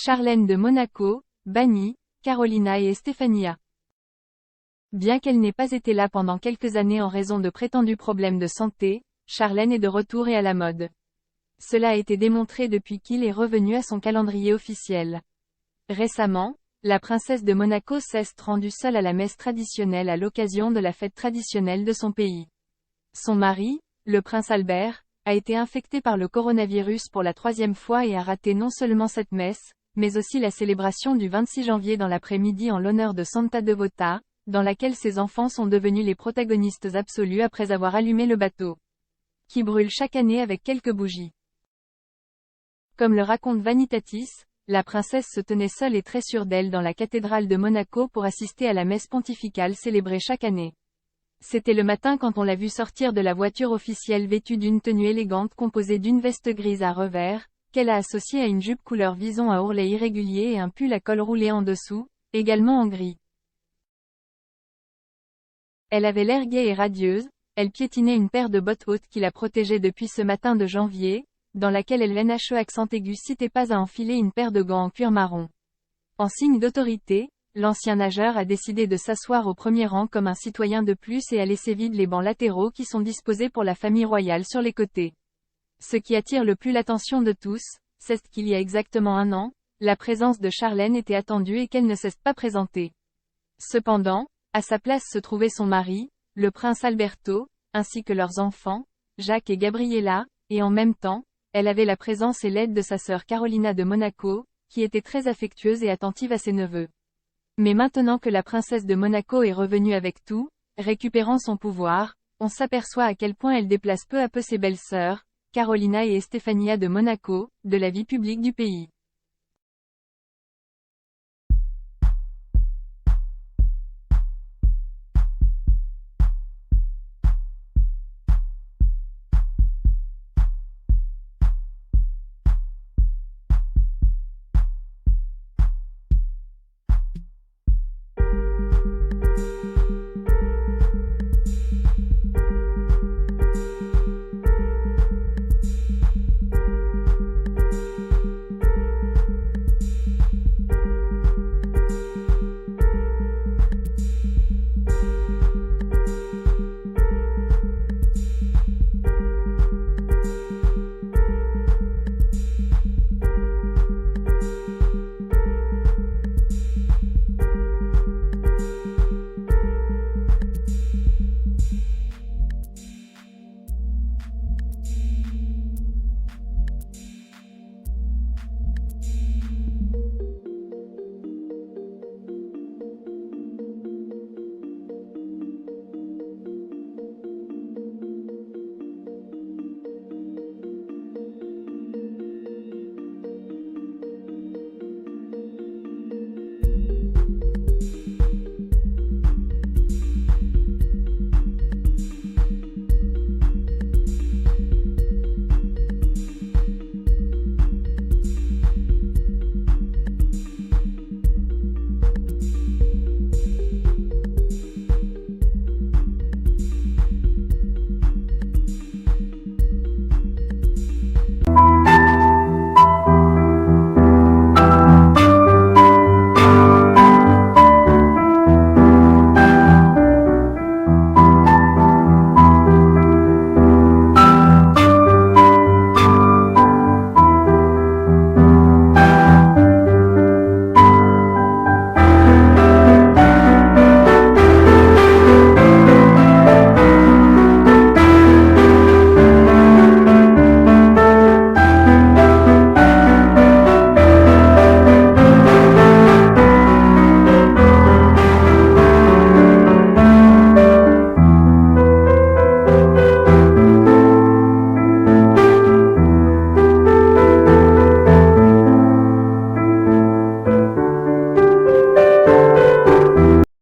Charlène de Monaco, bannie, Carolina et Estefania. Bien qu'elle n'ait pas été là pendant quelques années en raison de prétendus problèmes de santé, Charlène est de retour et à la mode. Cela a été démontré depuis qu'il est revenu à son calendrier officiel. Récemment, la princesse de Monaco s'est rendue seule à la messe traditionnelle à l'occasion de la fête traditionnelle de son pays. Son mari, le prince Albert, a été infecté par le coronavirus pour la 3e fois et a raté non seulement cette messe, mais aussi la célébration du 26 janvier dans l'après-midi en l'honneur de Santa Devota, dans laquelle ses enfants sont devenus les protagonistes absolus après avoir allumé le bateau, qui brûle chaque année avec quelques bougies. Comme le raconte Vanitatis, la princesse se tenait seule et très sûre d'elle dans la cathédrale de Monaco pour assister à la messe pontificale célébrée chaque année. C'était le matin quand on l'a vue sortir de la voiture officielle vêtue d'une tenue élégante composée d'une veste grise à revers, qu'elle a associée à une jupe couleur vison à ourlet irrégulier et un pull à col roulé en dessous, également en gris. Elle avait l'air gaie et radieuse, elle piétinait une paire de bottes hautes qui la protégeaient depuis ce matin de janvier, dans laquelle elle LNHE accent aigu citait pas à enfiler une paire de gants en cuir marron. En signe d'autorité, l'ancien nageur a décidé de s'asseoir au premier rang comme un citoyen de plus et a laissé vide les bancs latéraux qui sont disposés pour la famille royale sur les côtés. Ce qui attire le plus l'attention de tous, c'est qu'il y a exactement un an, la présence de Charlène était attendue et qu'elle ne s'est pas présentée. Cependant, à sa place se trouvait son mari, le prince Alberto, ainsi que leurs enfants, Jacques et Gabriella, et en même temps, elle avait la présence et l'aide de sa sœur Carolina de Monaco, qui était très affectueuse et attentive à ses neveux. Mais maintenant que la princesse de Monaco est revenue avec tout, récupérant son pouvoir, on s'aperçoit à quel point elle déplace peu à peu ses belles sœurs, Carolina et Estefania de Monaco, de la vie publique du pays.